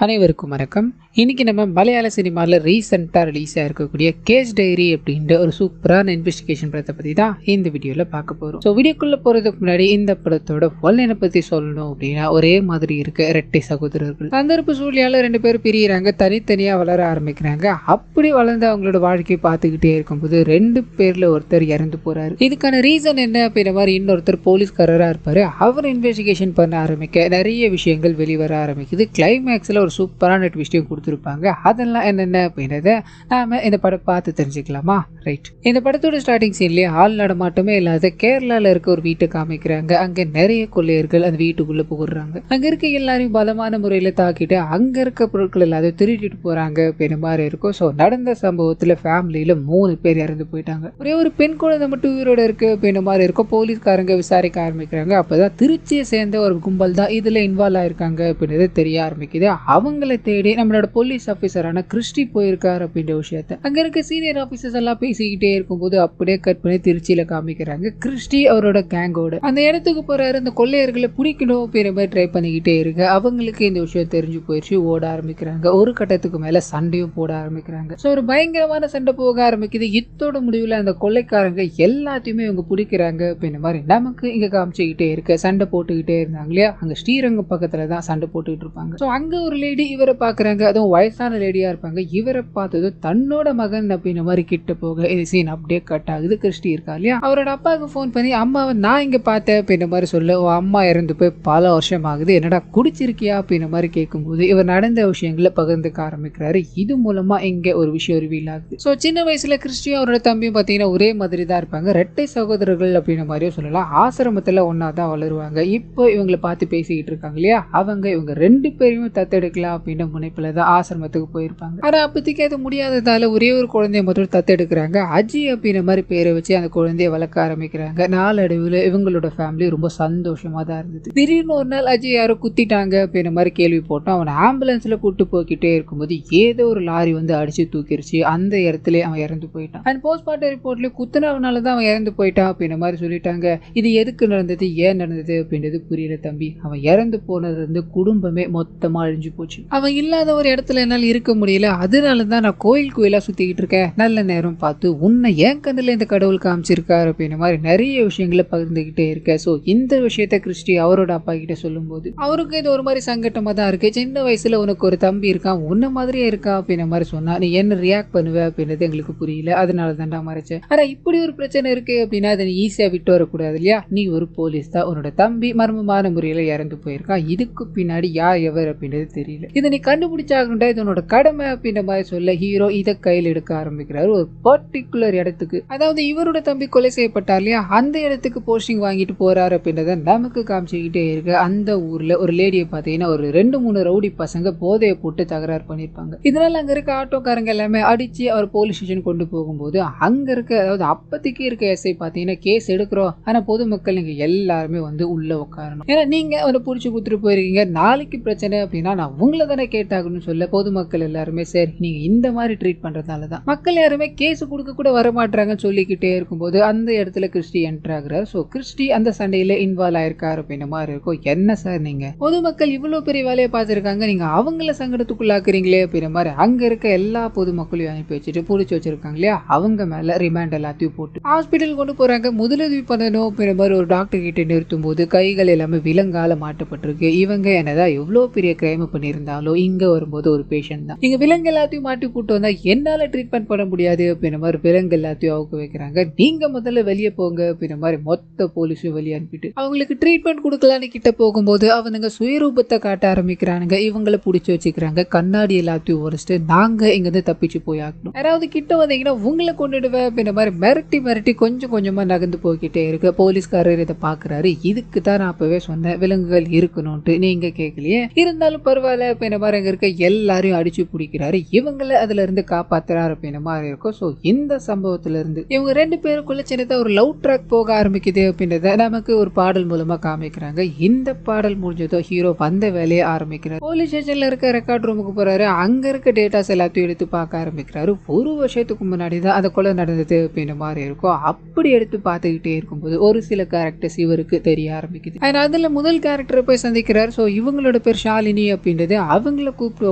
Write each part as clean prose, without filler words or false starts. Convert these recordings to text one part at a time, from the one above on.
அனைவருக்கும் வணக்கம். இன்னைக்கு நம்ம மலையாள சினிமாவில் ரீசெண்டாக ரிலீஸ் ஆகிருக்கக்கூடிய கேஸ் டைரி அப்படின்ற ஒரு சூப்பரான இன்வெஸ்டிகேஷன் படத்தை பற்றி தான் இந்த வீடியோவில் பார்க்க போகிறோம். ஸோ வீடியோக்குள்ளே போகிறதுக்கு முன்னாடி இந்த படத்தோட ஒன்லைனை பற்றி சொல்லணும் அப்படின்னா, ஒரே மாதிரி இருக்க இரட்டை சகோதரர்கள் சந்தர்ப்ப சூழ்நிலையால் 2 பேர் பிரியிறாங்க, தனித்தனியாக வளர ஆரம்பிக்கிறாங்க. அப்படி வளர்ந்து அவங்களோட வாழ்க்கையை பார்த்துக்கிட்டே இருக்கும்போது 2 பேரில் ஒருத்தர் இறந்து போகிறாரு. இதுக்கான ரீசன் என்ன அப்படின்ற மாதிரி இன்னொருத்தர் போலீஸ்காரராக இருப்பார். அவர் இன்வெஸ்டிகேஷன் பண்ண ஆரம்பிக்க நிறைய விஷயங்கள் வெளிவர ஆரம்பிக்குது. கிளைமேக்ஸில் ஒரு சூப்பரான ட்விஸ்டையும் கொடுத்துருப்பாங்க. அதெல்லாம் என்னென்ன அப்படின்றத நாம இந்த படம் பார்த்து தெரிஞ்சுக்கலாமா? ரைட். இந்த படத்தோட ஸ்டார்டிங் சீன்லேயே ஆள் நடமாட்டமே இல்லாத கேரளாவில் இருக்க ஒரு வீட்டை காமிக்கிறாங்க. அங்கே நிறைய கொள்ளையர்கள் அந்த வீட்டுக்குள்ளே புகுறாங்க. அங்கே இருக்க எல்லாரையும் பலமான முறையில் தாக்கிட்டு அங்கே இருக்க பொருட்கள் எல்லாத்தையும் திருட்டிட்டு போகிறாங்க அப்படின்ற மாதிரி இருக்கும். ஸோ நடந்த சம்பவத்தில் ஃபேமிலியில் 3 பேர் இறந்து போயிட்டாங்க. ஒரே ஒரு பெண் குழந்தை மட்டும் உயிரோட இருக்கு அப்படின்ற மாதிரி இருக்கும். போலீஸ்காரங்க விசாரிக்க ஆரம்பிக்கிறாங்க. அப்போதான் திருச்சியை சேர்ந்த ஒரு கும்பல் தான் இதில் இன்வால்வ் ஆயிருக்காங்க அப்படின்றது தெரிய ஆரம்பிக்குது. அவங்களை தேடி நம்மளோட போலீஸ் ஆஃபீஸரான கிறிஸ்டி போயிருக்காரு அப்படின்ற விஷயத்த அங்க இருக்க சீனியர் ஆஃபீஸர்ஸ் எல்லாம் பேசிக்கிட்டே இருக்கும்போது அப்படியே கட் பண்ணி திருச்சியில காமிக்கிறாங்க. கிறிஸ்டி அவரோட கேங்கோட அந்த இடத்துக்கு போறாரு. அந்த கொள்ளையர்களை பிடிக்கணும் அப்படின்ற மாதிரி ட்ரை பண்ணிக்கிட்டே இருக்கு. அவங்களுக்கு இந்த விஷயம் தெரிஞ்சு போயிடுச்சு. ஓட ஆரம்பிக்கிறாங்க. ஒரு கட்டத்துக்கு மேல சண்டையும் போட ஆரம்பிக்கிறாங்க. ஸோ ஒரு பயங்கரமான சண்டை போக ஆரம்பிக்குது. இத்தோட முடிவில் அந்த கொள்ளைக்காரங்க எல்லாத்தையுமே இவங்க பிடிக்கிறாங்க அப்படின்ற மாதிரி நமக்கு இங்க காமிச்சுக்கிட்டே இருக்கு. சண்டை போட்டுக்கிட்டே இருந்தாங்க இல்லையா, அங்க ஸ்ரீரங்கம் பக்கத்துல தான் சண்டை போட்டுக்கிட்டு இருப்பாங்க. ஸோ அங்க ஒரு லேடி இவரை பாக்குறாங்க. அதுவும் வயசான லேடியா இருப்பாங்க. இவரை பார்த்ததும் தன்னோட மகன் அப்படின்ற மாதிரி கிட்ட போக இது சீன் அப்படியே கட் ஆகுது. கிறிஸ்டி இருக்கா இல்லையா, அவரோட அப்பாவுக்கு போன் பண்ணி அம்மாவை நான் இங்க பார்த்தேன் அப்படின்ற மாதிரி சொல்ல, அம்மா இறந்து போய் பல வருஷம் ஆகுது, என்னடா குடிச்சிருக்கியா அப்படின்ற மாதிரி கேட்கும்போது இவர் நடந்த விஷயங்களை பகிர்ந்துக்க ஆரம்பிக்கிறாரு. இது மூலமா இங்க ஒரு விஷயம் ரிவீல் ஆகுது. ஸோ சின்ன வயசுல கிறிஸ்டியும் அவரோட தம்பியும் பார்த்தீங்கன்னா ஒரே மாதிரி தான் இருப்பாங்க. ரெட்டை சகோதரர்கள் அப்படின்ற மாதிரியும் சொல்லலாம். ஆசிரமத்துல ஒன்னா தான் வளருவாங்க. இப்போ இவங்களை பார்த்து பேசிக்கிட்டு இருக்காங்க இல்லையா, இவங்க 2 பேரையும் தத்தெடுக்கலாம் அப்படின்ற முனைப்புல தான் ஆசிரமத்துக்கு போயிருப்பாங்க. ஆனா அப்போதைக்கு அது முடியாததால ஒரே ஒரு குழந்தைய மட்டும் தத்தெடுக்கிறாங்க. அஜி அப்படின்ற மாதிரி பேரை வச்சு அந்த குழந்தைய வளர்க்க ஆரம்பிக்கிறாங்க. நாளடைவில் இவங்களோட ஃபேமிலி ரொம்ப சந்தோஷமா தான் இருந்தது. திடீர்னு ஒரு நாள் அஜி யாரோ குத்திட்டாங்க அப்படின்ற மாதிரி கேள்வி போட்டோம். அவனை ஆம்புலன்ஸ்ல கூட்டு போய்கிட்டே இருக்கும்போது ஏதோ ஒரு லாரி வந்து அடிச்சு தூக்கிடுச்சு. அந்த இடத்துல அவன் இறந்து போயிட்டான். அண்ட் போஸ்ட்மார்ட்டம் ரிப்போர்ட்ல குத்துனவனால தான் அவன் இறந்து போயிட்டான் அப்படின்ற மாதிரி சொல்லிட்டாங்க. இது எதுக்கு நடந்தது, ஏன் நடந்தது அப்படின்றது புரியல தம்பி. அவன் இறந்து போனது வந்து குடும்பமே மொத்தமா அழிஞ்சு போச்சு. அவன் இல்லாத ஒரு இடத்துல என்னால் இருக்க முடியல. அதனால தான் நான் கோயிலா சுத்திக்கிட்டு இருக்கேன். நல்ல நேரம் பார்த்து உன்னை என் கண்ணில் இந்த கடவுள் காமிச்சிருக்காரு அப்படின்ற மாதிரி நிறைய விஷயங்களை பகிர்ந்துகிட்டே இருக்க. ஸோ இந்த விஷயத்த கிறிஸ்டி அவரோட அப்பா கிட்ட சொல்லும் போது அவருக்கு இது ஒரு மாதிரி சங்கட்டமா தான் இருக்கு. சின்ன வயசுல உனக்கு ஒரு தம்பி இருக்கான், உன்ன மாதிரியே இருக்கா அப்படின்ற மாதிரி சொன்னா நீ என்ன ரியாக்ட் பண்ணுவ அப்படின்றது எங்களுக்கு புரியல. அதனால தான்டா மறைச்சேன். ஆனா இப்படி ஒரு பிரச்சனை இருக்கு அப்படின்னா அதை ஈஸியா விட்டு வரக்கூடாது இல்லையா. நீ ஒரு போலீஸ் தான், உன்னோட தம்பி மர்மமான முறையில இறந்து போயிருக்கான். இதுக்கு பின்னாடி யார் எவர் அப்படின்றது தெரியல. இதை நீ கண்டுபிடிச்சாகண்டா, இதனோட கடமை அப்படின்ற மாதிரி சொல்ல ஹீரோ இதை கையில் எடுக்க ஆரம்பிக்கிறாரு. ஒரு பர்டிகுலர் இடத்துக்கு, அதாவது இவரோட தம்பி கொலை செய்யப்பட்டார் இல்லையா, அந்த இடத்துக்கு போஸ்டிங் வாங்கிட்டு போறாரு அப்படின்றத நமக்கு காமிச்சுக்கிட்டே இருக்கு. அந்த ஊர்ல ஒரு லேடியை பார்த்தீங்கன்னா ஒரு 2-3 ரவுடி பசங்க போதையை போட்டு தகராறு பண்ணிருப்பாங்க. இதனால அங்க இருக்க ஆட்டோக்காரங்க எல்லாமே அடிச்சு அவர் போலீஸ் ஸ்டேஷன் கொண்டு போகும்போது அங்க இருக்க, அதாவது அப்பத்திக்கு இருக்க எஸ்ஐ பார்த்தீங்கன்னா கேஸ் எடுக்கிறோம், ஆனா பொதுமக்கள் நீங்க எல்லாருமே வந்து உள்ள உட்காரணும், ஏன்னா நீங்க அவரை புடிச்சு கொடுத்துட்டு போயிருக்கீங்க, நாளைக்கு பிரச்சனை அப்படின்னா நான் உங்களை தானே கேட்டாகணும்னு சொல்ல பொதுமக்கள் எல்லாருமே சரி நீங்க இந்த மாதிரி ட்ரீட் பண்றதால தான் மக்கள் யாருமே கேஸ் கொடுக்க கூட வரமாட்டாங்கன்னு சொல்லிக்கிட்டே இருக்கும்போது அந்த இடத்துல கிறிஸ்டி என்டர் ஆகுறாரு. ஸோ கிறிஸ்டி அந்த சண்டையில இன்வால்வ் ஆயிருக்காரு அப்படின்ற மாதிரி இருக்கும். என்ன சார் நீங்க பொதுமக்கள் இவ்வளவு பெரிய வேலையை பார்த்துருக்காங்க, நீங்க அவங்கள சங்கடத்துக்குள்ளாக்குறீங்களே அப்படின்ற மாதிரி அங்க இருக்க எல்லா பொதுமக்களையும் அனுப்பி வச்சுட்டு பிடிச்சி வச்சிருக்காங்க இல்லையா, அவங்க மேல ரிமாண்ட் எல்லாத்தையும் போட்டு ஹாஸ்பிட்டல் கொண்டு போறாங்க. முதலுதவி பண்ணணும் அப்படின்ற மாதிரி ஒரு டாக்டர் கிட்ட நிறுத்தும் போது கைகள் எல்லாமே விலங்கால மாட்டப்பட்டிருக்கு. இவங்க என்னதான் எவ்வளவு பெரிய கிரைம் பண்ணியிருந்தாலும் இங்க வரும்போது ஒரு பேஷண்ட் தான், நீங்க விலங்கு எல்லாத்தையும் மாட்டி கூட்டு வந்தா என்னால ட்ரீட்மெண்ட் பண்ண முடியாது அப்படின்ற மாதிரி விலங்கு எல்லாத்தையும் அவுக்க வைக்கிறாங்க. நீங்க முதல்ல வெளியே போங்க அப்படின்ற மாதிரி மொத்த போலீஸும் வெளியே அனுப்பிட்டு அவங்களுக்கு ட்ரீட்மெண்ட் கொடுக்கலான்னு கிட்ட போகும்போது அவனுங்க சுயரூபத்தை காட்ட ஆரம்பிக்கிறானுங்க. இவங்களை பிடிச்சி வச்சுக்கிறாங்க. கண்ணாடி எல்லாத்தையும் உரைச்சிட்டு நாங்க இங்க இருந்து தப்பிச்சு போய் ஆகணும், யாராவது கிட்ட வந்தீங்கன்னா உங்களை கொண்டுடுவேன் அப்படின்ற மாதிரி மிரட்டி மிரட்டி கொஞ்சம் கொஞ்சமா நகர்ந்து போய்கிட்டே இருக்கு. போலீஸ்காரர் இதை பாக்குறாரு. இதுக்கு தான் நான் அப்பவே சொன்னேன் விலங்குகள் இருக்கணும்ட்டு, நீங்க கேட்கலையே, இருந்தாலும் பரவாயில்ல அப்படின்ற மாதிரி அங்க இருக்க எல்லாரையும் அடிச்சு பிடிக்கிறாரு. இவங்களை அதுல இருந்து காப்பாத்துறாரு அப்படின்ற மாதிரி இருக்கும். ஸோ இந்த சம்பவத்துல இருந்து இவங்க 2 பேருக்குள்ள சின்னதா ஒரு லவ் ட்ராக் போக ஆரம்பிக்குது அப்படின்றத நமக்கு ஒரு பாடல் மூலமா காமிக்கிறாங்க. இந்த பாடல் முடிஞ்சதோ ஹீரோ வந்த வேலையை ஆரம்பிக்கிறார். போலீஸ் ஸ்டேஷன்ல இருக்க ரெக்கார்ட் ரூமுக்கு போறாரு. அங்க இருக்க டேட்டாஸ் எல்லாத்தையும் எடுத்து பார்க்க ஆரம்பிக்கிறாரு. ஒரு வருஷத்துக்கு முன்னாடி தான் அந்த கொலை நடந்தது அப்படின்ற மாதிரி இருக்கும். அப்படி எடுத்து பார்த்துக்கிட்டே இருக்கும்போது ஒரு சில கேரக்டர்ஸ் இவருக்கு தெரிய ஆரம்பிக்குது. அதுல முதல் கேரக்டரை போய் சந்திக்கிறார். ஸோ இவங்களோட பேர் ஷாலினி அப்படின்ற அப்படின்றது அவங்கள கூப்பிட்டு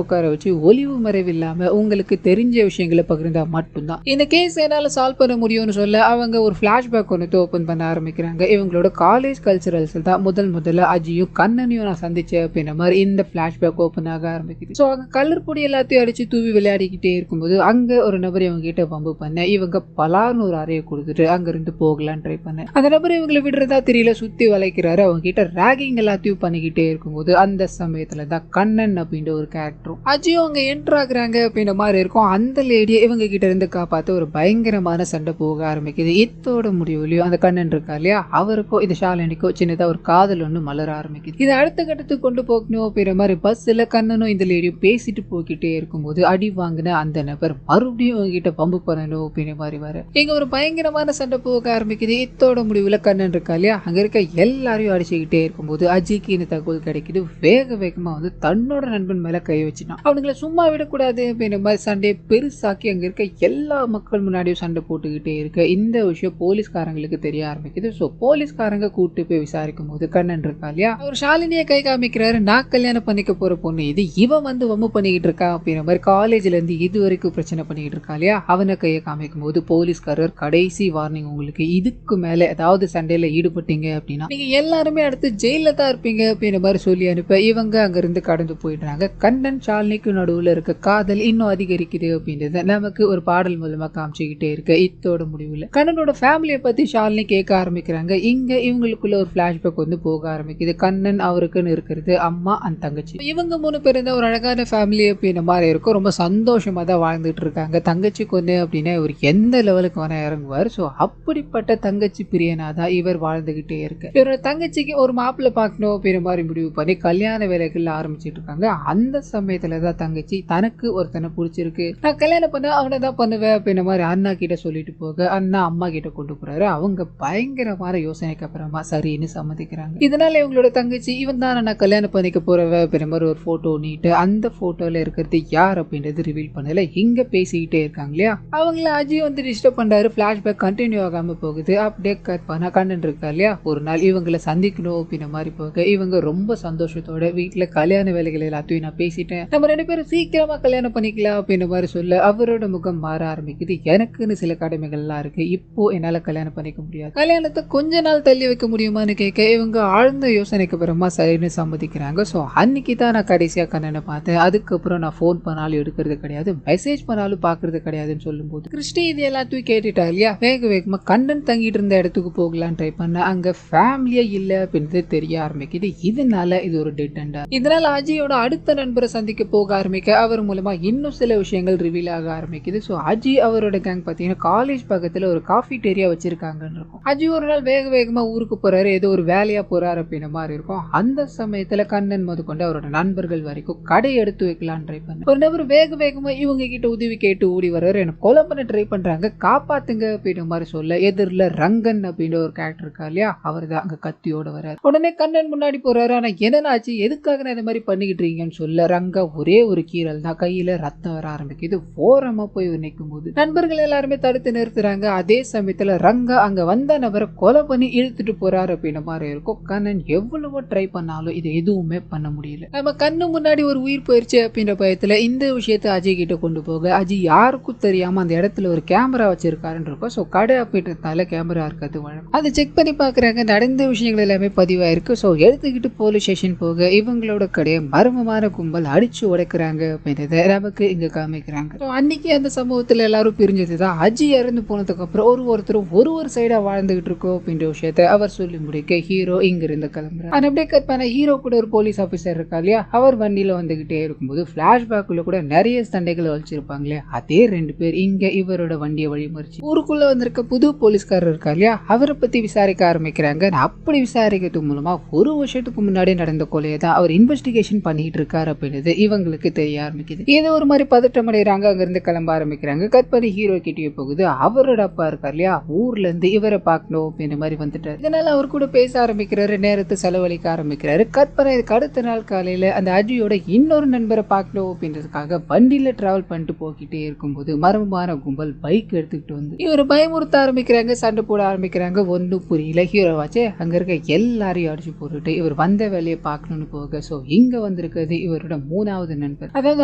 உட்கார வச்சு ஒளிவு மறைவு இல்லாம உங்களுக்கு தெரிஞ்ச விஷயங்களை பகிர்ந்தா மட்டும்தான் இந்த கேஸ் என்னால சால்வ் பண்ண முடியும்னு சொல்ல அவங்க ஒரு பிளாஷ்பேக் ஒன்று ஓபன் பண்ண ஆரம்பிக்கிறாங்க. இவங்களோட காலேஜ் கல்ச்சரல்ஸ் தான் முதல்ல அஜியும் கண்ணனையும் நான் சந்திச்சேன் அப்படின்ற மாதிரி இந்த பிளாஷ்பேக் ஓபன் ஆக ஆரம்பிக்குது. ஸோ அங்க கலர் பொடி எல்லாத்தையும் அடிச்சு தூவி விளையாடிக்கிட்டே இருக்கும்போது அங்க ஒரு நபர் இவங்க கிட்ட வம்பு பண்ண இவங்க பலார்னு ஒரு அறையை கொடுத்துட்டு அங்க இருந்து போகலான்னு ட்ரை பண்ண அந்த நபர் இவங்களை விடுறதா தெரியல, சுத்தி வளைக்கிறாரு. அவங்க கிட்ட ராகிங் எல்லாத்தையும் பண்ணிக்கிட்டே இருக்கும்போது அந்த சமயத்துல தான் கண்ணன் அப்படின்ற ஒரு கேரக்டரும் அஜியும் அங்க என்டர் ஆகுறாங்க அப்படின்ற மாதிரி இருக்கும். அந்த லேடியை இவங்க கிட்ட இருந்து காப்பாத்த ஒரு பயங்கரமான சண்டை போக ஆரம்பிக்குது. இத்தோட முடிவுலயும் அந்த கண்ணன் இருக்கா இல்லையா, அவருக்கும் இந்த ஷாலினிக்கும் சின்னதா ஒரு காதல் ஒன்று மலர ஆரம்பிக்குது. இது அடுத்த கட்டத்துக்கு கொண்டு போகணும் அப்படின்ற மாதிரி பஸ்ல கண்ணனும் இந்த லேடியும் பேசிட்டு போய்கிட்டே இருக்கும்போது அடி வாங்கின அந்த நபர் மறுபடியும் உங்ககிட்ட பம்பு பண்ணணும் அப்படின்ற மாதிரி வர இங்க ஒரு பயங்கரமான சண்டை போக ஆரம்பிக்குது. இத்தோட முடிவுல கண்ணன் இருக்கா இல்லையா, அங்க இருக்க எல்லாரையும் அடிச்சுக்கிட்டே இருக்கும்போது அஜிக்கு இந்த தகவல் கிடைக்குது. வேகமா வந்து தன்னோட நண்பன் மேல கை வச்சுட்டான். அவனுங்களை சும்மா விடக்கூடாது அப்படின்ற மாதிரி சண்டையை பெருசாக்கி அங்க இருக்க எல்லா மக்கள் முன்னாடியும் சண்டை போட்டுக்கிட்டே இருக்க இந்த விஷயம் போலீஸ்காரங்களுக்கு தெரிய ஆரம்பிக்குது. ஸோ போலீஸ்காரங்க கூட்டு போய் விசாரிக்கும் போது கண்ணன் இருக்கா இல்லையா, அவர் ஷாலினியை கை காமிக்கிறாரு. நான் கல்யாணம் பண்ணிக்க போற பொண்ணு இது, இவன் வந்து வம்பு பண்ணிக்கிட்டு இருக்கா அப்படின்ற மாதிரி காலேஜ்ல இருந்து இது வரைக்கும் பிரச்சனை பண்ணிக்கிட்டு இருக்கா இல்லையா, அவனை கையை காமிக்கும் போது போலீஸ்காரர் கடைசி வார்னிங், உங்களுக்கு இதுக்கு மேல ஏதாவது சண்டையில ஈடுபட்டீங்க அப்படின்னா நீங்க எல்லாருமே அடுத்து ஜெயில தான் இருப்பீங்க அப்படின்ற மாதிரி சொல்லி அனுப்ப இவங்க அங்க இருந்து கடந்து போயிடுறாங்க. கண்ணன் ஷாலினிக்கு நடுவுல இருக்க காதல் இன்னும் அதிகரிக்குது அப்படின்றத நமக்கு ஒரு பாடல் மூலமா காமிச்சுக்கிட்டே இருக்க இத்தோட முடிவுல கண்ணனோட ஃபேமிலியை பத்தி ஷாலினி கேட்க ஆரம்பிக்கிறாங்க. இங்க இவங்களுக்குள்ள ஒரு பிளாஷ்பேக் வந்து போக ஆரம்பிக்குது. கண்ணன் அவருக்குன்னு இருக்கிறது அம்மா அந்த தங்கச்சி, இவங்க 3 பேர் தான் ஒரு அழகான ஃபேமிலி அப்படின்ற மாதிரி இருக்கும். ரொம்ப சந்தோஷமா தான் வாழ்ந்துட்டு இருக்காங்க. தங்கச்சி கொண்டு அப்படின்னா இவர் எந்த லெவலுக்கு வேணா இறங்குவார். ஸோ அப்படிப்பட்ட தங்கச்சி பிரியனா தான் இவர் வாழ்ந்துகிட்டே இருக்கு. இவரோட தங்கச்சிக்கு ஒரு மாப்பிள்ளை பார்க்கணும் அப்படின்ற மாதிரி முடிவு பண்ணி கல்யாண வேலைகள் ஆரம்பிச்சிட்டு இருக்காங்க. அந்த சமயத்துல தான் தங்கச்சி தனக்கு ஒருத்தனை பிடிச்சிருக்கு, நான் கல்யாணம் பண்ண அவனை தான் பண்ணுவேன் அப்படின்ற மாதிரி அண்ணா கிட்ட சொல்லிட்டு போக அண்ணா அம்மா கிட்ட கொண்டு போறாரு. அவங்க பயங்கரமான யோசனைக்கு அப்புறமா சரின்னு சம்மதிக்கிறாங்க. இதனால இவங்களோட தங்கச்சி இவன் தான் நான் கல்யாணம் பண்ணிக்க போறவ அப்படின்ற மாதிரி ஒரு போட்டோ நீட்டு அந்த போட்டோல இருக்கிறது யார் அப்படின்றது ரிவீல் பண்ணல. இங்க பேசிக்கிட்டே இருக்காங்க இல்லையா, அவங்கள அஜய் வந்து டிஸ்டர்ப் பண்றாரு. பிளாஷ்பேக் கண்டினியூ ஆகாம போகுது. அப்படியே கட் பண்ணா கண்ணன் இருக்கா இல்லையா, ஒரு நாள் இவங்களை சந்திக்கணும் அப்படின்ற மாதிரி போக இவங்க ரொம்ப சந்தோஷத்தோட வீட்டுல கல்யாண வேலைகள் எல்லாத்தையும் நான் பேசிட்டேன், நம்ம 2 பேரும் சீக்கிரமா கல்யாணம் பண்ணிக்கலாம் அப்படின்ற மாதிரி சொல்ல அவரோட முகம் மாற ஆரம்பிக்குது. எனக்குன்னு சில கடமைகள்லாம் இருக்கு, இப்போ என்னால கல்யாணம் பண்ணிக்க முடியாது, கல்யாணத்தை கொஞ்ச நாள் தள்ளி வைக்க முடியுமான்னு கேட்க இவங்க ஆழ்ந்த யோசனைக்கு அப்புறமா சரின்னு சம்மதிக்கிறாங்க. ஸோ அன்னைக்கு தான் நான் கடைசியா கண்ணனை பார்த்தேன். அதுக்கப்புறம் நான் ஃபோன் பண்ணாலும் எடுக்கிறது கிடையாது, மெசேஜ் பண்ணாலும் பாக்குறது கிடையாதுன்னு சொல்லும்போது கிறிஸ்டி இது எல்லாத்தையும் கேட்டுட்டா இல்லையா, வேகமா கண்ணன் தங்கிட்டு இருந்த இடத்துக்கு போகலான்னு ட்ரை பண்ண அங்க ஃபேமிலியே இல்ல அப்படின்றது தெரிய ஆரம்பிக்குது. இதனால இது ஒரு டெட் எண்டா. இதனால அஜியோட அடுத்த நண்பரை சந்திக்க போக ஆரம்பிக்க அவர் மூலமா இன்னும் சில விஷயங்கள் ரிவீல் ஆக ஆரம்பிக்குது. ஸோ அஜி அவரோட கேங் பார்த்தீங்கன்னா காலேஜ் பக்கத்துல ஒரு காஃபிடேரியா வச்சிருக்காங்கன்னு இருக்கும். அஜி ஒரு நாள் வேகமா ஊருக்கு போறாரு, ஏதோ ஒரு வேலையா போறாரு அப்படின்ற மாதிரி இருக்கும். அந்த சமயத்துல கண்ணன் முதற்கொண்டு அவரோட நண்பர்கள் வரைக்கும் கடை எடுத்து வைக்கலான்னு ட்ரை பண்ண ஒரு நபர் வேகமா இவங்க கிட்ட உதவி கேட்டு ஓடி வர்றாரு. எனக்கு கொலை பண்ண ட்ரை பண்றாங்க, காப்பாத்துங்க அப்படின்ற மாதிரி சொல்ல எதிரில் ரங்கன் அப்படின்ற ஒரு கேரக்டர் இருக்கா இல்லையா, அவர் தான் அங்க கத்தியோட வர்றாரு. உடனே கண்ணன் முன்னாடி போறாரு. ஆனா என்னன்னாச்சு, எதுக்காக நான் இந்த மாதிரி பண்ணிக்கிட்டு இருக்கீங்கன்னு சொல்ல ரங்கா ஒரே ஒரு கீரல் தான், கையில ரத்தம் வர ஆரம்பிக்குது. ஓரமா போய் நிற்கும் போது நண்பர்கள் எல்லாருமே தடுத்து நிறுத்துறாங்க. அதே சமயத்துல ரங்கா அங்க வந்த நபரை கொலை பண்ணி இழுத்துட்டு போறாரு அப்படின்ற மாதிரி இருக்கும். கண்ணன் எவ்வளவோ ட்ரை பண்ணாலும் இது எதுவுமே பண்ண முடியல. நம்ம கண்ணு முன்னாடி ஒரு உயிர் போயிருச்சு அப்படின்ற பயத்துல இந்த விஷயத்த அஜய் கிட்ட கொண்டு போக அஜய் யாருக்கும் தெரியாம அந்த இடத்துல ஒரு கேமரா வச்சிருக்காருன்னு இருக்கும். ஸோ கடை அப்படின்றதால கேமரா இருக்கிறது வழக்கம். அதை செக் பண்ணி பாக்குறாங்க, நடந்த விஷயங்கள் எல்லாமே பதிவாயிருக்கு. ஸோ எடுத்துக்கிட்டு போலீஸ் ஸ்டேஷன் போக இவங்களோட கடையை மர்மமான கும்பல் அடிச்சு உடைக்கிறாங்க அப்படின்றத நமக்கு இங்க காமிக்கிறாங்க. அன்னைக்கு அந்த சம்பவத்துல எல்லாரும் பிரிஞ்சதுதான். அஜய் இறந்து போனதுக்கு அப்புறம் ஒருத்தரும் ஒரு சைடா வாழ்ந்துகிட்டு இருக்கோம் அப்படின்ற விஷயத்த அவர் சொல்லி முடிக்க ஹீரோ இங்க இருந்து கிளம்புறாரு. அப்படியே கட் பண்ண ஹீரோ கூட ஒரு போலீஸ் ஆபீசர் இருக்கா இல்லையா, அவர் வண்டியில வந்துகிட்டே இருக்கும்போது பிளாஷ்பேக்குள்ள கூட நிறைய சண்டைகளை வச்சிருப்பாங்களே, அதே 2 பேர் இங்க இவரோட வண்டியை வழிமறிச்சு ஊருக்குள்ள வந்திருக்க புது போலீஸ்காரர் இருக்கா இல்லையா, அவரை பத்தி விசாரிக்க ஆரம்பிக்கிறாங்க. அப்படி விசாரிக்கிறது மூலமா 1 வருஷத்துக்கு முன்னாடி நடந்த கொலையை தான் அவர் இன்வெஸ்டிகேஷன் பண்ணிட்டு இருக்காரு அப்படின்றது இவங்களுக்கு தெரிய ஆரம்பிக்குது. ஏதோ ஒரு மாதிரி பதட்டம் அடைகிறாங்க. அங்க இருந்து கிளம்ப ஆரம்பிக்கிறாங்க. கட் பண்ணி ஹீரோ கிட்டே போகுது. அவரோட அப்பா இருக்கார் இல்லையா, ஊர்ல இருந்து இவரை பார்க்கணும் அப்படின்ற மாதிரி வந்துட்டாரு. இதனால அவர் கூட பேச ஆரம்பிக்கிறாரு, நேரத்தை செலவழிக்க ஆரம்பிக்கிறாரு. கட் பண்ண இதுக்கு அடுத்த நாள் காலையில அந்த அஜியோட இன்னொரு நண்பரை பார்க்கணும் அப்படின்றதுக்காக வண்டியில டிராவல் பண்ணிட்டு போய்கிட்டே இருக்கும்போது மர்மமான கும்பல் பைக் எடுத்துக்கிட்டு வந்து இவரை பயமுறுத்த ஆரம்பிக்கிறாங்க, சண்டை போட ஆரம்பிக்கிறாங்க. ஒன்றும் புரியல. ஹீரோவாச்சே அங்க இருக்க எல்லாரையும் அடிச்சு போட்டுட்டு இவர் வந்த வேலையை பார்க்கணும்னு போக ஸோ இங்க வந்து வந்திருக்கிறது இவரோட 3வது நண்பர். அதாவது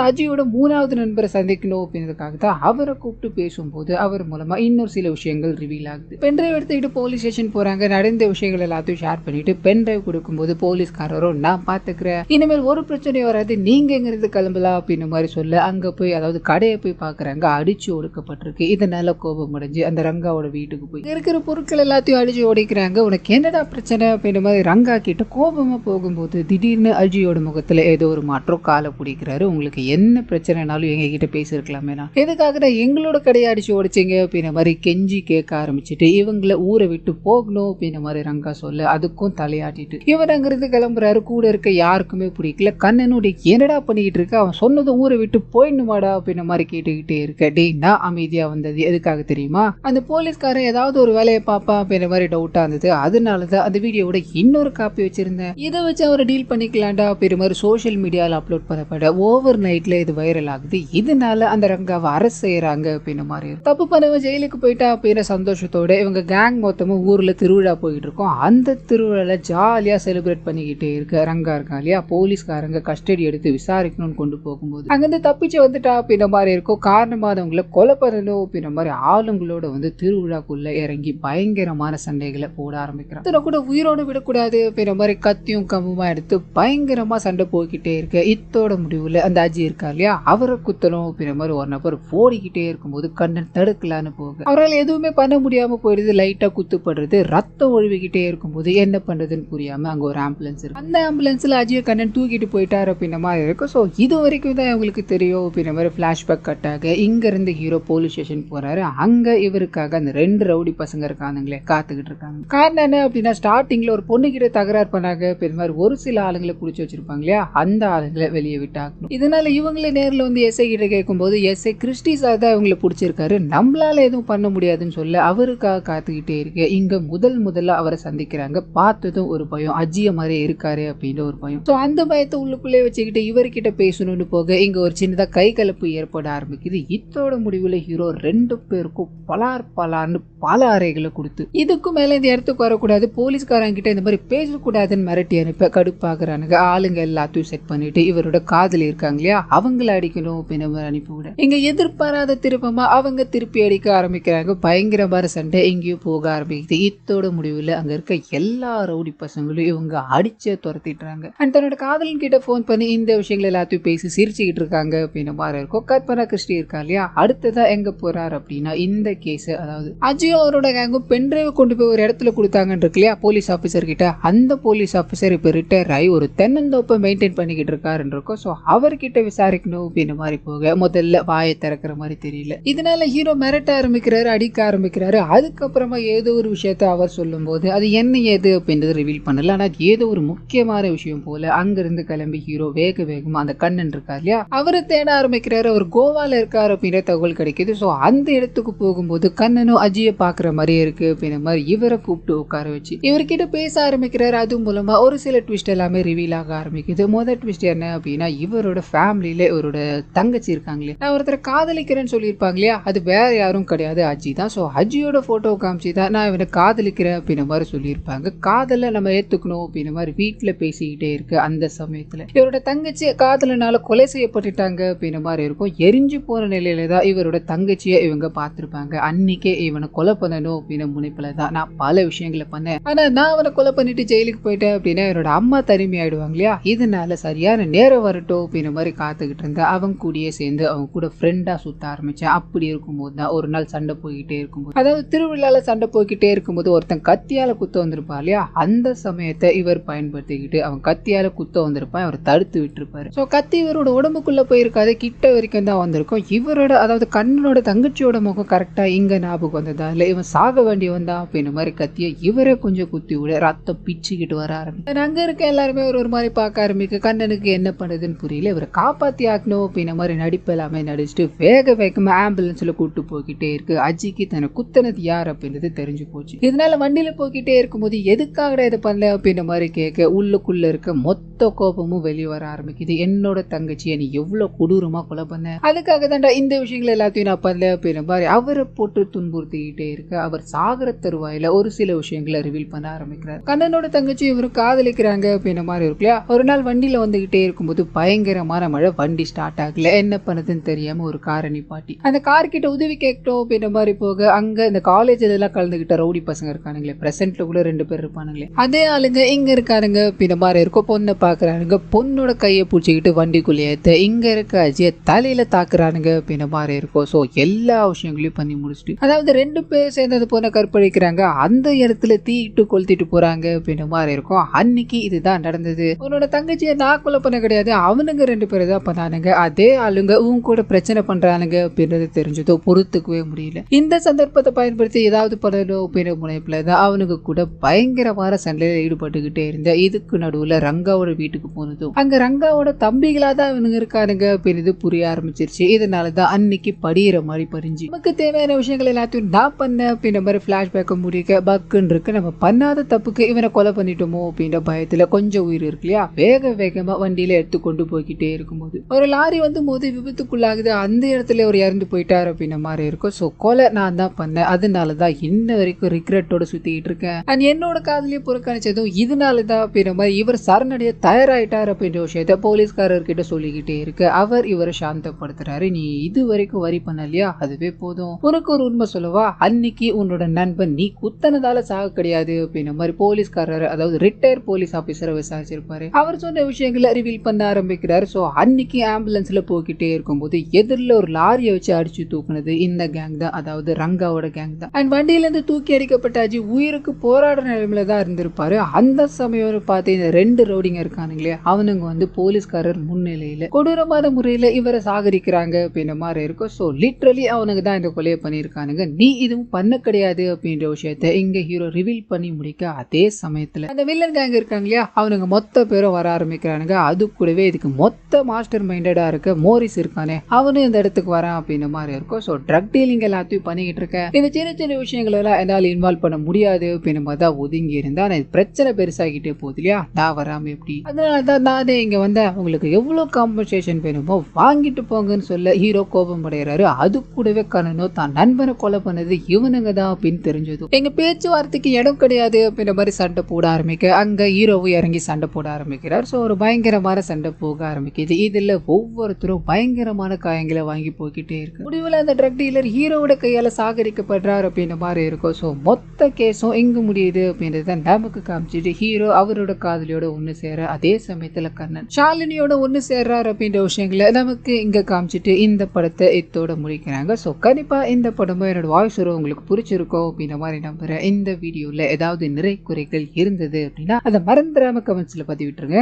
அஜயோட 3வது நண்பரை சந்திக்கணும் அப்படின்றதுக்காக தான் அவரை கூப்பிட்டு பேசும்போது அவர் மூலமா இன்னொரு சில விஷயங்கள் ரிவீல் ஆகுது. பென்ட்ரைவ் எடுத்துக்கிட்டு போலீஸ் ஸ்டேஷன் போறாங்க. நடந்த விஷயங்கள் எல்லாத்தையும் ஷேர் பண்ணிட்டு பென்ட்ரைவ் கொடுக்கும்போது போலீஸ்காரரும் நான் பாத்துக்கிறேன், இனிமேல் ஒரு பிரச்சனையும் வராது, நீங்க எங்கிறது கிளம்பலாம் அப்படின்னு மாதிரி சொல்ல அங்க போய் அதாவது கடையை போய் பாக்குறாங்க. அடிச்சு ஒடுக்கப்பட்டிருக்கு. இதனால கோபம் அடைஞ்சு அந்த ரங்காவோட வீட்டுக்கு போய் இருக்கிற பொருட்கள் எல்லாத்தையும் அடிச்சு ஒடைக்கிறாங்க. உனக்கு என்னடா பிரச்சனை அப்படின்ற மாதிரி ரங்கா கிட்ட கோபமா போகும்போது திடீர்னு அஜியோட முகத்துல ஏதோ ஒரு மாற்றம். காலை பிடிக்கிறாரு. உங்களுக்கு என்ன பிரச்சனைனாலும் எங்க கிட்ட பேசிருக்கலாமே, எதுக்காக தான் எங்களோட கடையை அடிச்சு உடைச்சிங்க அப்படின்ற மாதிரி கெஞ்சி கேட்க ஆரம்பிச்சுட்டு இவங்களை ஊரை விட்டு போகணும் அப்படின்ற மாதிரி ரங்கா சொல்ல அதுக்கும் தலையாட்டிட்டு இவர் அங்கிருந்து கிளம்புறாரு. கூட இருக்க யாருக்குமே பிடிக்கல. கண்ணனுடைய என்னடா பண்ணிக்கிட்டு இருக்க, அவன் சொன்னதும் ஊரை விட்டு போயிடணுமாடா அப்படின்ற மாதிரி கேட்டுக்கிட்டே இருக்க. டே நான் அமைதியா வந்தது எதுக்காக தெரியுமா, அந்த போலீஸ்காரன் ஏதாவது ஒரு வேலையை பாப்பா அப்படின்ற மாதிரி டவுட்டா இருந்தது. அதனாலதான் அந்த வீடியோட இன்னொரு காப்பி வச்சிருந்தேன், இதை வச்சு அவரை டீல் பண்ணிக்கலாம்டா அப்படின்ற மாதிரி சோசியல் மீடியால அப்லோட் பண்ணப்பட ஓவர் நைட்ல இது வைரல் ஆகுது. இதனால அந்த ரங்காவை அரசு செய்யறாங்க அப்படின்ற மாதிரி தப்பு பண்ணவன் ஜெயிலுக்கு போயிட்டா அப்படின்ற சந்தோஷத்தோட இவங்க கேங் மொத்தமும் ஊர்ல திருவிழா போயிட்டு இருக்கோம். அந்த திருவிழால ஜாலியா செலிப்ரேட் பண்ணிக்கிட்டே இருக்க ரங்கா இருக்கா இல்லையா, போலீஸ்காரங்க கஸ்டடி எடுத்து விசாரிக்கணும்னு கொண்டு போகும்போது அங்கிருந்து தப்பிச்சு வந்துட்டா அப்படின்ற மாதிரி இருக்கும். காரணமானவங்களை கொலை பண்ணணும் அப்படின்ற மாதிரி ஆளுங்களோட வந்து திருவிழாக்குள்ள இறங்கி பயங்கரமான சண்டைகளை போட ஆரம்பிக்கிறான். கூட உயிரோடு விடக்கூடாது அப்படின்ற மாதிரி கத்தியும் கம்புமா எடுத்து பயங்கரமா சண்டை போய்கிட்டே இருக்க இத்தோட முடிவுல அந்த அஜி இருக்கா இல்லையா, அவரை குத்தணும் அப்படின்ற மாதிரி ஒரு நபர் ஓடிக்கிட்டே இருக்கும்போது கண்ணன் தடுக்கலான்னு போக அவரால் எதுவுமே பண்ண முடியாம போயிடுது. லைட்டா குத்துப்படுறது, ரத்தம் ஒழுவிக்கிட்டே இருக்கும்போது என்ன பண்றதுன்னு புரியாம அங்க ஒரு ஆம்புலன்ஸ் இருக்கு. அந்த ஆம்புலன்ஸ்ல அஜியை கண்ணன் தூக்கிட்டு போயிட்டாரு அப்படின்ற மாதிரி இருக்கும். ஸோ இது வரைக்கும் தான் உங்களுக்கு தெரியும் அப்படின்ற மாதிரி பிளாஷ்பேக் கட் ஆக இங்க இருந்து ஹீரோ போலீஸ் ஸ்டேஷன் போறாரு. அங்க இவருக்காக அந்த 2 ரவுடி பசங்க இருக்கானுங்களே காத்துக்கிட்டு இருக்காங்க. காரணம் என்ன அப்படின்னா ஸ்டார்டிங்ல ஒரு பொண்ணு கிட்ட தகராறு பண்ணாங்க அப்படின்ற மாதிரி ஒரு சில ஆளுங்களை குடிச்சு வச்சிருப்பாங்க இல்லையா, அந்த ஆளுங்களை வெளியே விட்டாங்க. இதனால இவங்களே நேரில் வந்து எஸ்ஐ கிட்ட கேட்கும்போது எஸ்ஐ கிறிஸ்டி சார் தான் இவங்களை பிடிச்சிருக்காரு, நம்மளால எதுவும் பண்ண முடியாதுன்னு சொல்ல அவருக்காக காத்துக்கிட்டே இருக்கு. இங்க முதல்ல அவரை சந்திக்கிறாங்க. பார்த்ததும் ஒரு பயம், அஜிய மாதிரி இருக்காரு அப்படின்ற ஒரு பயம். ஸோ அந்த பயத்தை உள்ளுக்குள்ளே வச்சுக்கிட்டு இவர்கிட்ட பேசணும்னு போக இங்க ஒரு சின்னதா கை கலப்பு ஏற்பட ஆரம்பிக்குது. இத்தோட முடிவுல ஹீரோ 2 பேருக்கும் பலார்னு பல அறைகளை கொடுத்து இதுக்கும் மேல இந்த இடத்துக்கு வரக்கூடாது, போலீஸ்காரங்க கிட்ட இந்த மாதிரி பேசக்கூடாதுன்னு மிரட்டி அனுப்ப கடுப்பாக்குறானுங்க. ஆளுங்க எல்லாத்தையும் செட் பண்ணிட்டு இவரோட காதலி இருக்காங்க இல்லையா, அவங்களை அடிக்கணும் அப்படின்னு அனுப்பிவிட இங்க எதிர்பாராத திருப்பமா அவங்க திருப்பி அடிக்க ஆரம்பிக்கிறாங்க. பயங்கரமான சண்டை எங்கேயும் போக ஆரம்பிக்குது. இத்தோட முடிவுல அங்க இருக்க எல்லா ரவுடி பசங்களும் இவங்க அடிச்சே துரத்திட்டுறாங்க. அண்ட் தன்னோட காதலன் கிட்ட போன் பண்ணி இந்த விஷயங்கள் எல்லாத்தையும் பேசி சிரிச்சுக்கிட்டு இருக்காங்க அப்படின்னு மாதிரி இருக்கும். கற்பனா கிறிஸ்டி இருக்கா இல்லையா, அடுத்ததா எங்க போறாரு அப்படின்னா இந்த கேஸ் அதாவது அஜியோ அவரோட கேங்கும் பென்ட்ரைவ் கொண்டு போய் ஒரு இடத்துல கொடுத்தாங்கன்னு இருக்கு இல்லையா போலீஸ் ஆஃபீஸர் கிட்ட, அந்த போலீஸ் ஆஃபீஸர் இப்ப ரிட்டையர் ஆகி ஒரு தென்னந்தோப்பை மெயின்டைன் பண்ணிக்கிட்டு இருக்காருன்னு இருக்கும். ஸோ அவர்கிட்ட விசாரிக்கணும் அப்படின்னு மாதிரி போக முதல்ல வாயை திறக்கிற மாதிரி தெரியல. இதனால ஹீரோ மிரட்ட ஆரம்பிக்கிறாரு, அடிக்க ஆரம்பிக்கிறாரு. அதுக்கப்புறமா ஏதோ ஒரு விஷயத்த அவர் சொல்லும் போது அது என்ன ஏது அப்படின்றது ரிவீல் பண்ணல. ஆனா ஏதோ ஒரு முக்கியமான விஷயம் போல அங்கிருந்து கிளம்பி ஹீரோ வேகமா அந்த கண்ணன் இருக்கார் இல்லையா அவரை தேட ஆரம்பிக்கிறாரு. அவர் கோவால இருக்காரு அப்படின்ற தகவல் கிடைக்குது. ஸோ அந்த இடத்துக்கு போகும்போது கண்ணனும் அஜியை பாக்குற மாதிரியே இருக்கு அப்படின்ற மாதிரி இவரை கூப்பிட்டு உட்கார வச்சு இவர்கிட்ட பேச ஆரம்பிக்கிறாரு. அது மூலமா ஒரு சில ட்விஸ்ட் எல்லாமே ரிவீல் ஆக ஆரம்பிக்குது. முதல் ட்விஸ்ட் என்ன அப்படின்னா இவரோட ஃபேமிலியில இவரோட தங்கச்சி இருக்காங்களே, நான் ஒருத்தரை காதலிக்கிறேன்னு சொல்லியிருப்பாங்க இல்லையா, அது வேற யாரும் கிடையாது அஜி தான். ஸோ அஜியோட போட்டோ காமிச்சு தான் நான் இவனை காதலிக்கிறேன் அப்படின்ற மாதிரி சொல்லியிருப்பாங்க. காதலை நம்ம ஏத்துக்கணும் அப்படின்ற மாதிரி வீட்டுல பேசிக்கிட்டே இருக்கு. அந்த சமயத்துல இவரோட தங்கச்சி காதலனால கொலை செய்யப்பட்டுட்டாங்க அப்படின்ற மாதிரி இருக்கும். எரிஞ்சு போற நிலையில தான் இவரோட தங்கச்சியை இவங்க பார்த்திருப்பாங்க. அன்னைக்கே இவனை கொலை பண்ணணும் அப்படின்னு முனைப்புல தான் நான் பல விஷயங்களை பண்ணேன், ஆனா நான் அவனை கொலை பண்ணிட்டு ஜெயிலுக்கு போயிட்டேன் அப்படின்னா இவரோட அம்மா தனிமை ஆயிடுவாங்க இல்லையா, இதனால சரியான நேரம் வரட்டும் அப்படின்ற மாதிரி காத்துக்கிட்டு இருந்தேன். அவங்க கூடயே சேர்ந்து அவங்க கூட ஃப்ரெண்டா சுத்த ஆரம்பிச்சேன். அப்படி இருக்கும்போது தான் ஒரு நாள் சண்டை போய்கிட்டே இருக்கும்போது, அதாவது திருவிழால சண்டை போய்கிட்டே இருக்கும்போது ஒருத்தன் கத்தியால குத்த வந்திருப்பா இல்லையா, அந்த சமயத்தை இவர் பயன்படுத்திக்கிட்டு அவன் கத்தியால குத்த வந்திருப்பான், இவர் தடுத்து விட்டுருப்பாரு. ஸோ கத்தி இவரோட உடம்புக்குள்ள போயிருக்காது, கிட்ட வரைக்கும் தான் வந்திருக்கும். இவரோட அதாவது கண்ணனோட தங்கச்சியோட முகம் கரெக்டா இங்க ஞாபகம் வந்ததா இல்ல இவன் சாக வேண்டி வந்தா அப்படின்ற மாதிரி கத்திய இவரை கொஞ்சம் குத்தி விட ரத்தம் பிச்சுக்கிட்டு வர ஆரம்பிச்சு அங்க இருக்க எல்லாருமே ஒரு மாதிரி பார்க்க ஆரம்பிக்க கண்ணனுக்கு என்ன பண்ணுதுன்னு புரியல. இவரை காப்பாத்தி ஆக்கணும் அப்படின்ற மாதிரி நடிப்பு எல்லாமே நடிச்சுட்டு வேகமா ஆம்புலன்ஸ்ல கூட்டு போய்கிட்டே இருக்கு. அஜிக்கு தன்னை குத்தனது யார் அப்படின்றது தெரிஞ்சு போச்சு. இதனால வண்டியில போய்கிட்டே இருக்கும்போது எதுக்காக இதை பண்ணல அப்படின்ற மாதிரி கேட்க உள்ளுக்குள்ள இருக்க மொத்த கோபமும் வெளியே வர ஆரம்பிக்குது. என்னோட தங்கச்சியை நீ எவ்வளவு கொடூரமா கொலை பண்ண, அதுக்காக தான்டா இந்த விஷயங்கள் எல்லாத்தையும் நான் பண்ணல அப்படின்ற மாதிரி அவரை போட்டு துன்புறுத்திக்கிட்டே இருக்க அவர் சாகர தருவாயில ஒரு சில விஷயங்களை ரிவீல் பண்ண ஆரம்பிக்கிறார். கண்ணனோட தங்கச்சி இவரு காதலிக்கிறாங்க அப்படின்ற மாதிரி இருக்குல்லையா, ஒரு நாள் வண்டி வண்டியில வந்துகிட்டே இருக்கும்போது பயங்கரமான மழை, வண்டி ஸ்டார்ட் ஆகல, என்ன பண்ணதுன்னு தெரியாம ஒரு காரை நிப்பாட்டி அந்த கார் கிட்ட உதவி கேட்கட்டும் அப்படின்ற மாதிரி போக, அங்க இந்த காலேஜ்ல எல்லாம் கலந்துகிட்ட ரவுடி பசங்க இருக்கானுங்களே, பிரசன்ட்ல கூட 2 பேர் இருப்பானுங்களே, அதே ஆளுங்க இங்க இருக்கானுங்க அப்படின்ற மாதிரி இருக்கும். பொண்ணை பாக்குறானுங்க, பொண்ணோட கையை பிடிச்சிக்கிட்டு வண்டிக்குள்ளே ஏத்த இங்க இருக்க அஜய தலையில தாக்குறானுங்க அப்படின்ற மாதிரி இருக்கும். ஸோ எல்லா விஷயங்களையும் பண்ணி முடிச்சுட்டு, அதாவது 2 பேர் சேர்ந்து அந்த பொண்ணை கற்பழிக்கிறாங்க, அந்த இடத்துல தீட்டு கொளுத்திட்டு போறாங்க அப்படின்ற மாதிரி இருக்கும். அன்னைக்கு இதுதான் நடந்தது. உன்னோட தங்கச்சியை நான் கொலை பண்ண கிடையாது, அவனுங்க 2 பேர் தான் பண்ணானுங்க, அதே ஆளுங்க உன் கூட பிரச்சனை பண்றானுங்க அப்படின்றது தெரிஞ்சதோ பொறுத்துக்கவே முடியல. இந்த சந்தர்ப்பத்தை பயன்படுத்தி ஏதாவது பண்ணணும் அப்படின்ற முனைப்புல தான் அவனுக்கு கூட பயங்கரமான சண்டையில ஈடுபட்டுக்கிட்டே இருந்த. இதுக்கு நடுவுல ரங்காவோட வீட்டுக்கு போனதும் அங்க ரங்காவோட தம்பிகளா தான் இவனுங்க இருக்கானுங்க அப்படின்னு புரிய ஆரம்பிச்சிருச்சு. இதனாலதான் அன்னைக்கு படிகிற மாதிரி பறிஞ்சு நமக்கு தேவையான விஷயங்கள் எல்லாத்தையும் நான் பண்ணேன் அப்படின்ற மாதிரி பிளாஷ்பேக்க முடிக்க பக்குன்னு இருக்கு. நம்ம பண்ணாத தப்புக்கு இவனை கொலை பண்ணிட்டோமோ அப்படின்ற பயத்துல கொஞ்சம் உயிர் இருக்கு இல்லையா, வேக வேகமா வண்டியில எடுத்து கொண்டு போய்கிட்டே இருக்கும்போது ஒரு லாரி வந்து மோதி விபத்துக்குள்ளாகுது. அந்த இடத்துல ஒரு இறந்து போயிட்டாரு அப்படின்ற மாதிரி இருக்கும். ஸோ கொலை நான் தான் பண்ணேன், அதனாலதான் இன்ன வரைக்கும் ரிக்ரெட்டோட சுத்திக்கிட்டு இருக்கேன். அண்ட் என்னோட காதலியை புறக்கணிச்சதும் இதனாலதான் அப்படின்ற மாதிரி இவர் சரணடைய தயாராயிட்டார் அப்படின்ற விஷயத்த போலீஸ்காரர்கிட்ட சொல்லிக்கிட்டே இருக்கு. அவர் இவரை சாந்தப்படுத்துறாரு. நீ இது வரைக்கும் வரி பண்ணலையா, அதுவே போதும். உனக்கு ஒரு உண்மை சொல்லவா, அன்னைக்கு உன்னோட நண்பன் நீ குத்தனதால சாக கிடையாது அப்படின்ற மாதிரி போலீஸ்காரர், அதாவது ரிட்டையர் போலீஸ் ஆபீசரை விசாரிச்சிருப்பாரு. அவர் சொன்ன விஷயங்களை ரிவீல் பண்ண ஆரம்பிக்கிறாரு. ஸோ அன்னைக்கு ஆம்புலன்ஸ்ல போய்கிட்டே இருக்கும்போது எதிரில் ஒரு லாரியை வச்சு அடிச்சு தூக்குனது இந்த கேங் தான், அதாவது ரங்காவோட கேங் தான். அண்ட் வண்டியில இருந்து தூக்கி அடிக்கப்பட்ட அஜி உயிருக்கு போராடுற நிலைமையில தான் இருந்திருப்பாரு. அந்த சமயம் பார்த்து இந்த 2 ரவுடிங்க இருக்கானுங்களே, அவனுங்க வந்து போலீஸ்காரர் முன்னிலையில கொடூரமான முறையில இவரை சாகரிக்கிறாங்க அப்படின்ற மாதிரி இருக்கும். ஸோ லிட்ரலி அவனுக்கு தான் இந்த கொலையை பண்ணியிருக்கானுங்க, நீ இதுவும் பண்ண கிடையாது அப்படின்ற விஷயத்த இங்க ஹீரோ ரிவீல் பண்ணி முடிக்க, அதே சமயத்துல அந்த வில்லன் கேங் இருக்காங்க இல்லையா, அவனுங்க மொத்த பேரும் வர ஆரம்பிக்கிறானுங்க. அது கூடவே இதுக்கு மொத்த மாஸ்டர் மைண்டடா இருக்க மோரிஸ் இருக்கானே, அவனும் இந்த இடத்துக்கு வரான் அப்படின்ற மாதிரி இருக்கும். ஸோ ட்ரக் டீலிங் எல்லாத்தையும் பண்ணிக்கிட்டு இருக்க, இந்த சின்ன சின்ன விஷயங்கள் எல்லாம் என்னால் இன்வால்வ் பண்ண முடியாது அப்படின்ற மாதிரி தான் ஒதுங்கி இருந்தா, பிரச்சனை பெருசாகிட்டே போகுது இல்லையா, நான் வராம எப்படி, அதனாலதான் நானே இங்க வந்தேன், உங்களுக்கு எவ்வளவு காம்பன்சேஷன் வேணுமோ வாங்கிட்டு போங்கன்னு சொல்ல ஹீரோ கோபம் அடைகிறாரு. அது கூடவே கண்ணனோ தான் நண்பனை கொலை பண்ணது இவனுங்க தான் அப்படின்னு தெரிஞ்சதும் எங்க பேச்சுவார்த்தைக்கு இடம் கிடையாது அப்படின்ற மாதிரி சண்டை போட ஆரம்பிக்க, அங்க ஹீரோவும் இறங்கி சண்டை போட ஆரம்பிக்கிறார். ஸோ ஒரு பயங்கரமான சண்டை போக ஆரம்பிக்குது. இதுல ஒவ்வொருத்தரும் பயங்கரமான காயங்களை வாங்கி போய்கிட்டே இருக்கு. முடிவில் அந்த ட்ரக் டீலர் ஹீரோவோட கையால சாகரிக்கப்படுறார் அப்படின்ற மாதிரி இருக்கும். ஸோ மொத்த கேஸும் எங்க முடியுது அப்படின்றத நமக்கு காமிச்சிட்டு ஹீரோ அவரோட காதலியோட ஒண்ணு சேர, அதே சமயத்துல கண்ணன் ஷாலினியோட ஒண்ணு சேர்றாரு அப்படின்ற விஷயங்களை நமக்கு இங்க காமிச்சிட்டு இந்த படத்தை இதோட முடிக்கிறாங்க. ஸோ கண்டிப்பா இந்த படமும் என்னோட வாய்ஸ் உங்களுக்கு பிடிச்சிருக்கோம் அப்படின்ற மாதிரி நம்புறேன். இந்த வீடியோல ஏதாவது நிறை குறைகள் இருந்தது அப்படின்னா அதை மறந்துடாம கமெண்ட்ஸ்ல பதிவிட்டுருங்க.